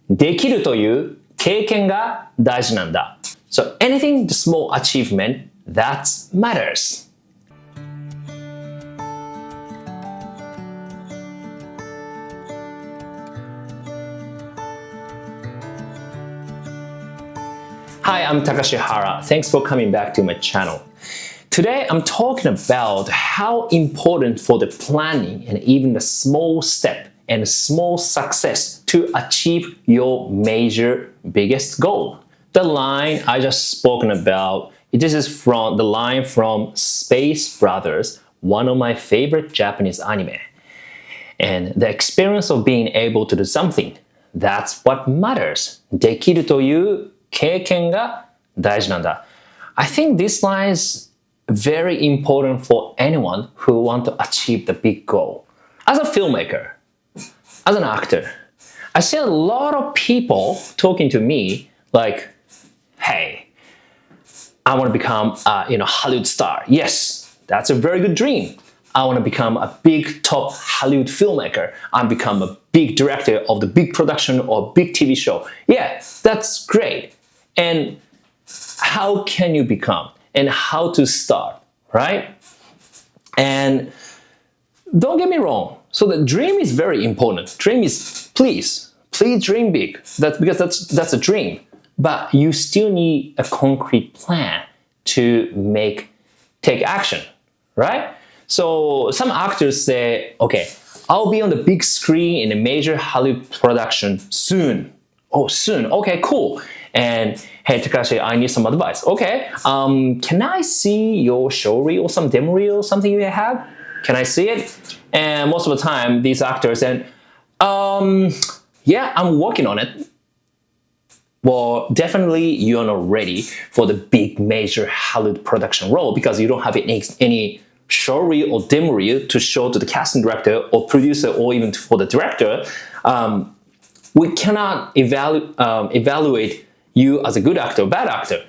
できるという経験が大事なんだ。So anything the small achievement that matters. Hi, I'm Takashi Hara. Thanks for coming back to my channel. Today, I'm talking about how important for the planning and even the small step and small success to achieve your major biggest goal. The line I just spoken about, this is from the line from Space Brothers, one of my favorite Japanese anime. And the experience of being able to do something, that's what matters. できるという経験が大事なんだ. I think this line is very important for anyone who want to achieve the big goal. As a filmmaker, as an actor, I see a lot of people talking to me like, hey, I want to become a Hollywood star. Yes, that's a very good dream. I want to become a big top Hollywood filmmaker. I become a big director of the big production or big TV show. Yeah, that's great. And how can you become and how to start, right? And don't get me wrong. So the dream is very important. Dream is please dream big. Because that's a dream. But you still need a concrete plan to take action, right? So some actors say, okay, I'll be on the big screen in a major Hollywood production soon. Oh, soon. Okay, cool. And hey, Takashi, I need some advice. Okay, can I see your show reel or some demo reel, something you have? Can I see it? And most of the time, these actors say, yeah, I'm working on it. Well, definitely you're not ready for the big major Hollywood production role because you don't have any show reel or demo reel to show to the casting director or producer or even for the director. We cannot evaluate you as a good actor or bad actor.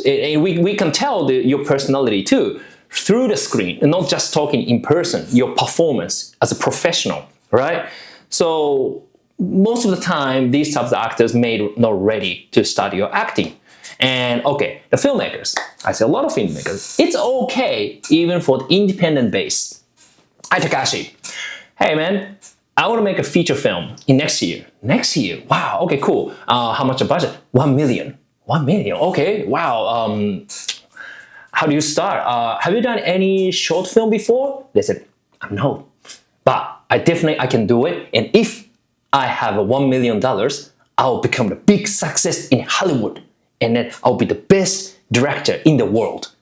And we can tell your personality too through the screen and not just talking in person, your performance as a professional, right? So most of the time, these types of actors may not ready to start your acting. And okay, the filmmakers, I see a lot of filmmakers, it's okay even for the independent base. Hi Takashi, hey man, I want to make a feature film in next year. Next year? Wow, okay, cool. How much a budget? 1 million. 1 million, okay, wow. How do you start? Have you done any short film before? They said, no. But I can do it. And if I have $1 million, I'll become the big success in Hollywood. And then I'll be the best director in the world.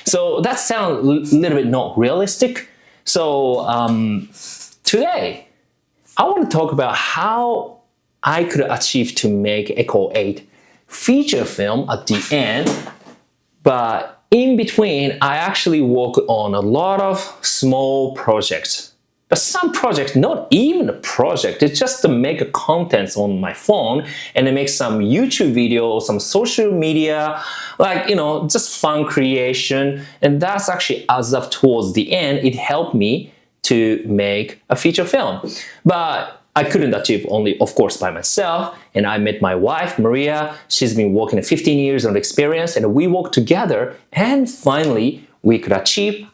So that sounds a little bit not realistic. So today, I want to talk about how I could achieve to make Echo 8 feature film at the end. But in between, I actually work on a lot of small projects. But some projects, not even a project, it's just to make a contents on my phone and then make some YouTube video, some social media, like, just fun creation. And that's actually adds up towards the end. It helped me to make a feature film. But I couldn't achieve only, of course, by myself. And I met my wife, Maria. She's been working 15 years of experience and we worked together. And finally, we could achieve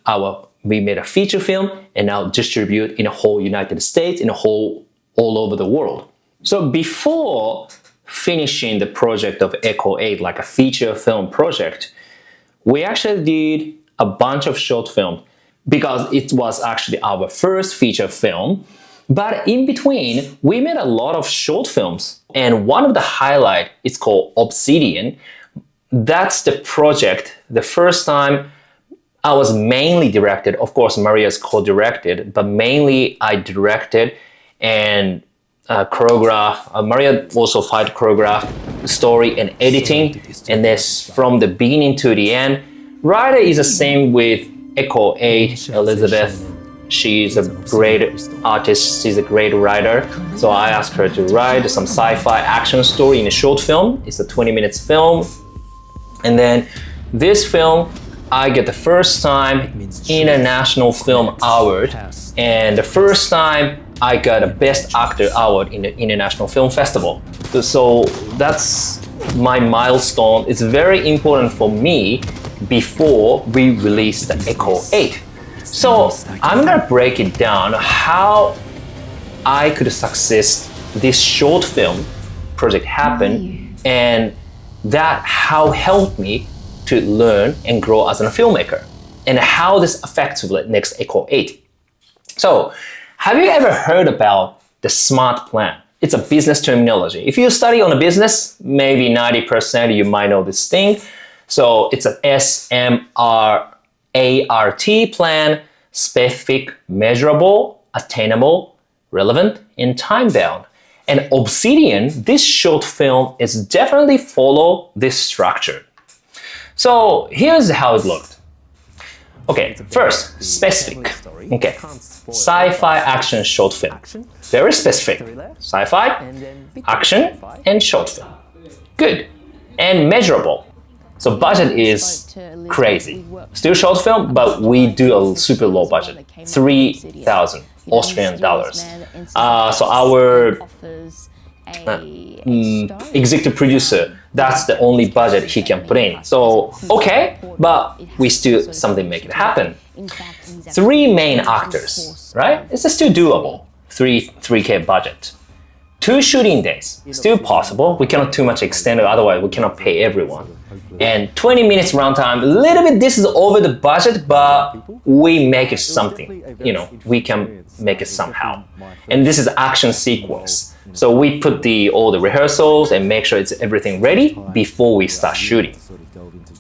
we made a feature film and now distribute in the whole United States, all over the world. So before finishing the project of Echo 8, like a feature film project, we actually did a bunch of short films because it was actually our first feature film. But in between, we made a lot of short films. And one of the highlights is called Obsidian. That's the project. The first time I was mainly directed. Of course, Maria's co-directed, but mainly I directed and choreographed. Maria also choreographed the story and editing. And this from the beginning to the end. Writer is the same with Echo 8, Elizabeth. She's a great artist, she's a great writer. So I asked her to write some sci-fi action story in a short film. It's a 20 minutes film. And then this film, I get the first time International Film Award. And the first time I got a Best Actor award in the International Film Festival. So that's my milestone. It's very important for me before we release the Echo 8. So I'm gonna break it down how I could success this short film project happen, and that how helped me to learn and grow as a filmmaker, and how this affects the next Echo 8. So have you ever heard about the SMART plan? It's a business terminology. If you study on a business, maybe 90% you might know this thing. So it's an SMART plan: specific, measurable, attainable, relevant, and time-bound. And Obsidian, this short film, is definitely follow this structure. So here's how it looked. Okay, first, specific. Okay, sci-fi action short film. Very specific. Sci-fi, action, and short film. Good. And measurable. So budget is crazy. Still short film, but we do a super low budget. 3,000 Australian dollars. So our executive producer, that's the only budget he can put in. So, okay, but we still something make it happen. 3 main actors, right? It's still doable. 3K budget. 2 shooting days, still possible. We cannot too much extend it, otherwise we cannot pay everyone. And 20 minutes runtime, a little bit, this is over the budget, but we make it something, we can make it somehow. And this is action sequence. So we put all the rehearsals and make sure it's everything ready before we start shooting,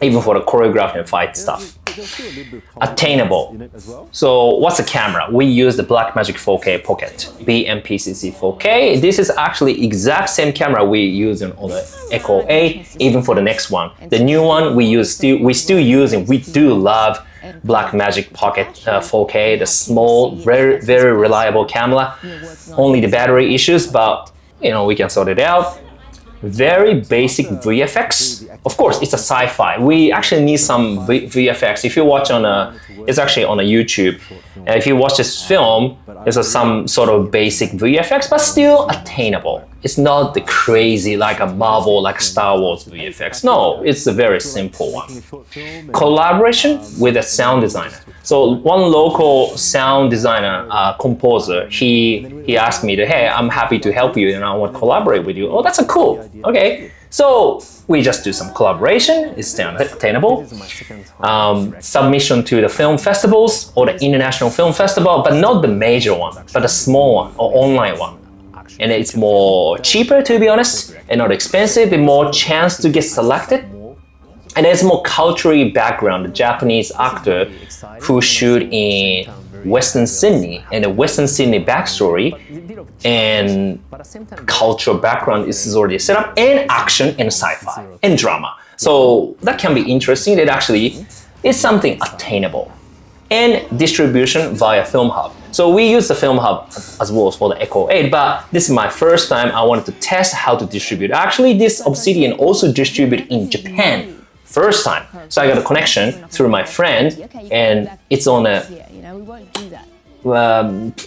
even for the choreography and fight stuff. Attainable. So what's the camera? We use the Blackmagic 4K Pocket, BMPCC 4K. This is actually exact same camera we use on the Echo 8, even for the next one. The new one we still using. We do love Blackmagic Pocket 4K, the small, very, very reliable camera. Only the battery issues, but we can sort it out. Very basic VFX. Of course, it's a sci-fi. We actually need some VFX. If you watch it's actually on a YouTube. If you watch this film, there's some sort of basic VFX, but still attainable. It's not the crazy like a Marvel, like Star Wars VFX. No, it's a very simple one. Collaboration with a sound designer. So one local sound designer, composer, he asked me hey, I'm happy to help you and I want to collaborate with you. Oh, that's cool. Okay. So we just do some collaboration. It's attainable. Submission to the film festivals or the International Film Festival, but not the major one, but a small one or online one. And it's more cheaper, to be honest, and not expensive, and more chance to get selected. And there's more cultural background. The Japanese actor who shoot in Western Sydney, and the Western Sydney backstory and cultural background is already set up, and action and sci-fi and drama. So that can be interesting. It actually is something attainable. And distribution via Film Hub. So we use the Film Hub as well for the Echo 8, but this is my first time I wanted to test how to distribute. Actually, this Obsidian also distributed in Japan. First time. So I got a connection through my friend, and it's on a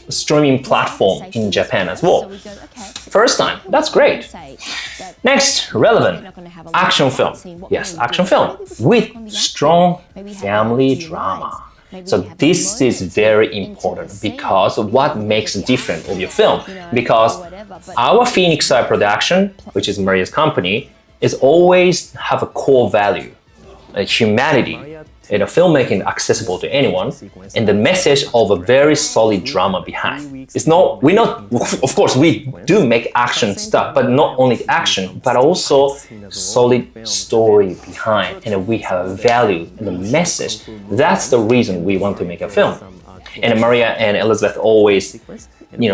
streaming platform in Japan as well. First time. That's great. Next, relevant. Action film. Yes, action film with strong family drama. So this is very important because what makes different of your film. Because our Phoenix Side production, which is Maria's company, is always have a core value, humanity, and filmmaking accessible to anyone, and the message of a very solid drama behind. Of course, we do make action stuff, but not only action, but also solid story behind, and we have a value and a message. That's the reason we want to make a film. And Maria and Elizabeth always,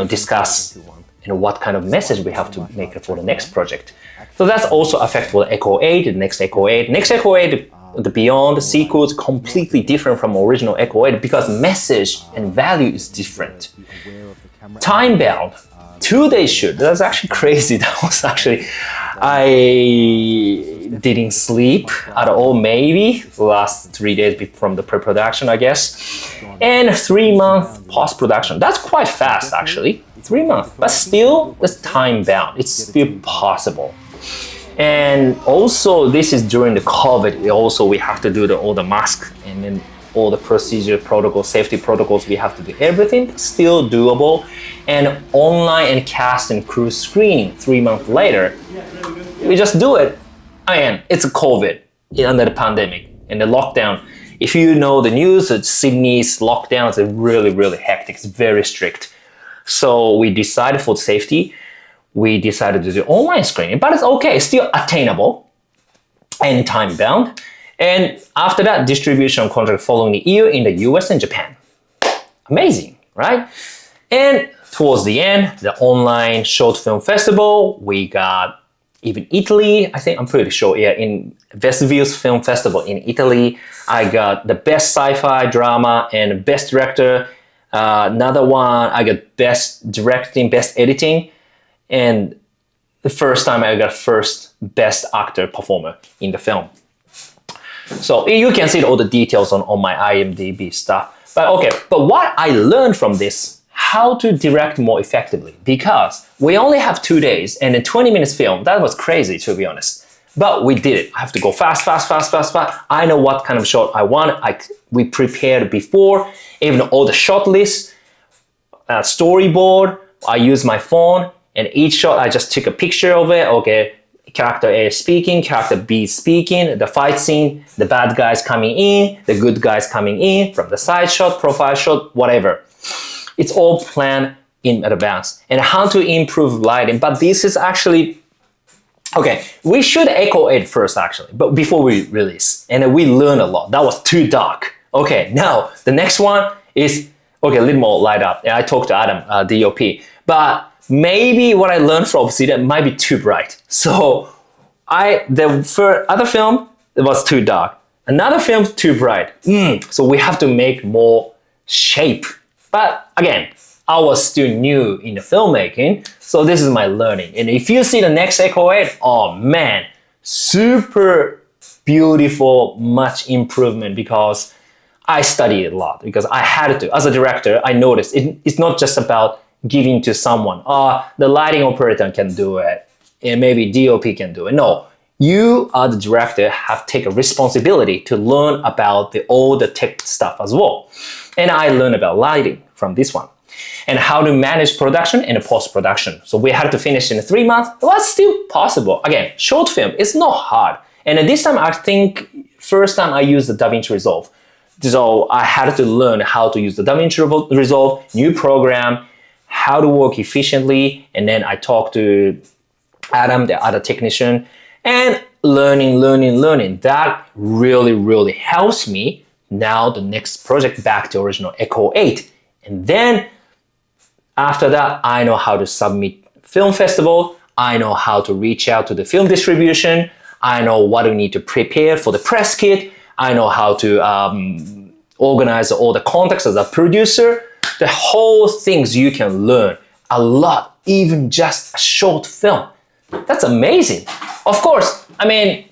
discuss, what kind of message we have to make for the next project. So that's also affectful Echo 8, the next Echo 8. Next Echo 8, the Beyond, the sequel is completely different from original Echo 8 because message and value is different. Time bound, 2-day shoot. That's actually crazy. That was actually, I didn't sleep at all, maybe last 3 days from the pre-production, I guess. And 3 month post-production. That's quite fast, actually. 3 months, but still, it's time bound. It's still possible. And also, this is during the COVID. Also, we have to do all the masks and then all the procedure protocols, safety protocols. We have to do everything. Still doable. And online and cast and crew screening 3 months later. We just do it. Again, it's a COVID under the pandemic and the lockdown. If you know the news, Sydney's lockdown is really, really hectic. It's very strict. So we decided for safety. We decided to do online screening, but it's okay, still attainable and time bound. And after that, distribution contract following the year in the US and Japan. Amazing, right? And towards the end, the online short film festival, we got even Italy, I'm pretty sure, yeah, in Vesuvius Film Festival in Italy, I got the best sci-fi drama and best director. Another one, I got best directing, best editing. And the first time I got first best actor performer in the film. So you can see all the details on my IMDB stuff. But what I learned from this, how to direct more effectively, because we only have 2 days and a 20 minutes film. That was crazy, to be honest. But we did it. I have to go fast. I know what kind of shot I want. We prepared before, even all the shot lists, storyboard. I use my phone. And each shot, I just took a picture of it. Okay, character A is speaking, character B is speaking, the fight scene, the bad guys coming in, the good guys coming in from the side shot, profile shot, whatever. It's all planned in advance. And how to improve lighting. But this is actually, okay, we should echo it first actually, but before we release. And we learned a lot. That was too dark. Okay, now the next one is, okay, a little more light up. And I talked to Adam, DOP. But maybe what I learned from Obsidian might be too bright. So the other film, it was too dark. Another film, too bright. So we have to make more shape. But again, I was still new in the filmmaking. So this is my learning. And if you see the next Echo 8, oh man, super beautiful, much improvement because I studied a lot because I had to. As a director, I noticed it's not just about giving to someone. The lighting operator can do it, and maybe DOP can do it. No, you are the director, have to take a responsibility to learn about all the tech stuff as well. And I learned about lighting from this one and how to manage production and post-production. So we had to finish in 3 months. It was still possible. Again, short film, it's not hard. And this time, I think, first time I used the DaVinci Resolve. So I had to learn how to use the DaVinci Resolve, new program, how to work efficiently, and then I talked to Adam, the other technician, and learning. That really helps me now the next project back to original Echo 8. And then after that, I know how to submit film festival, I know how to reach out to the film distribution, I know what we need to prepare for the press kit, I know how to organize all the contacts as a producer. The whole things you can learn a lot, even just a short film. That's amazing. Of course, again,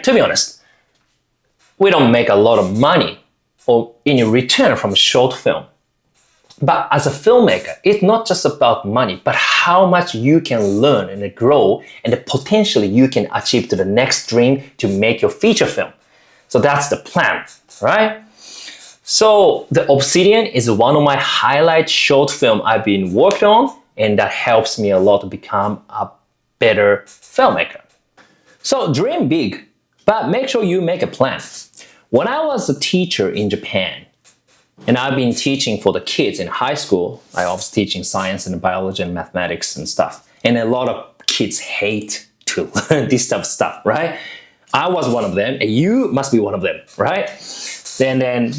to be honest, we don't make a lot of money or in return from a short film. But as a filmmaker, it's not just about money, but how much you can learn and grow and the potentially you can achieve to the next dream to make your feature film. So that's the plan, right? So the Obsidian is one of my highlight short film I've been working on, and that helps me a lot to become a better filmmaker. So dream big, but make sure you make a plan. When I was a teacher in Japan, and I've been teaching for the kids in high school, I was teaching science and biology and mathematics and stuff. And a lot of kids hate to learn this type of stuff, right? I was one of them, and you must be one of them, right? Then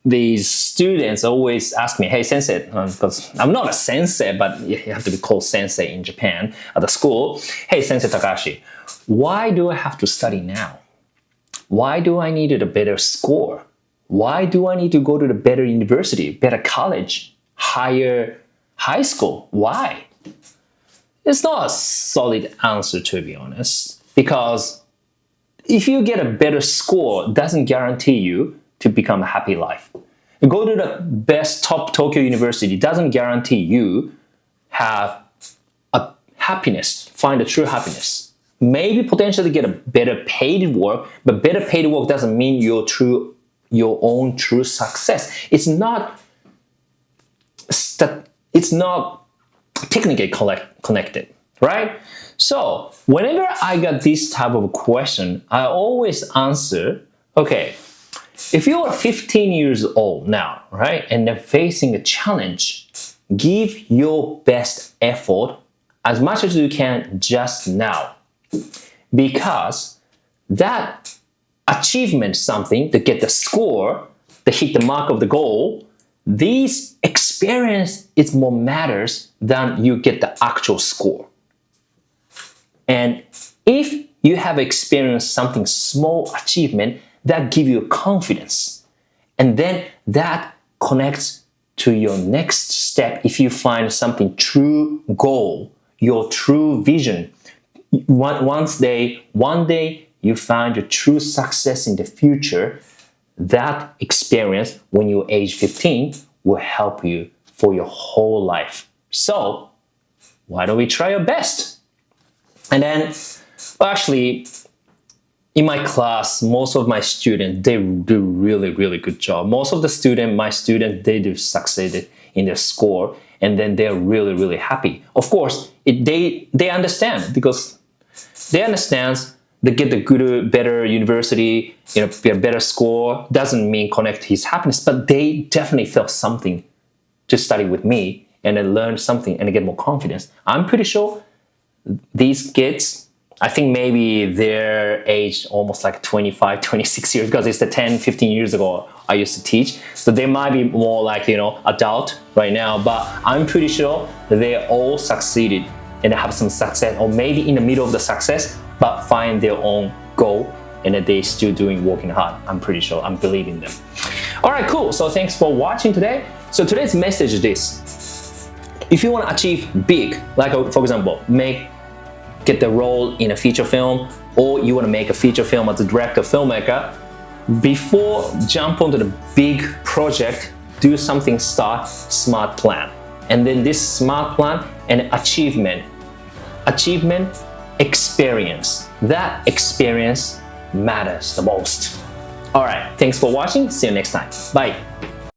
these students always ask me, hey, sensei, because I'm not a sensei, but you have to be called sensei in Japan at the school. Hey, Sensei Takashi, why do I have to study now? Why do I need a better score? Why do I need to go to the better university, better college, higher high school? Why? It's not a solid answer, to be honest, because if you get a better score, it doesn't guarantee you to become a happy life. Go to the best top Tokyo university doesn't guarantee you have a happiness, find a true happiness. Maybe potentially get a better paid work, but better paid work doesn't mean your own true success. It's not technically connected, right? So whenever I got this type of question, I always answer, okay, if you are 15 years old now, right, and they're facing a challenge, give your best effort as much as you can just now. Because that achievement, something to get the score, to hit the mark of the goal, this experience is more matters than you get the actual score. And if you have experienced something small achievement, that give you confidence. And then that connects to your next step if you find something true goal, your true vision. One day you find your true success in the future, that experience when you're age 15 will help you for your whole life. So why don't we try our best? And then, well, actually, in my class, most of my students, they do really, really good job. Most of my students, they do succeeded in their score, and then they're really, really happy. Of course, they understand, because they understand they get the good, better university, get a better score, doesn't mean connect his happiness, but they definitely felt something to study with me, and then learn something and get more confidence. I'm pretty sure these kids, I think maybe their age almost like 25, 26 years, because it's the 10, 15 years ago I used to teach. So they might be more like, adult right now, but I'm pretty sure that they all succeeded and have some success, or maybe in the middle of the success, but find their own goal and that they still working hard. I'm pretty sure, I'm believing them. All right, cool. So thanks for watching today. So today's message is this. If you want to achieve big, like for example, get the role in a feature film, or you want to make a feature film as a director, filmmaker, before jump onto the big project, do something smart plan. And then this smart plan and achievement, experience. That experience matters the most. All right, thanks for watching. See you next time. Bye.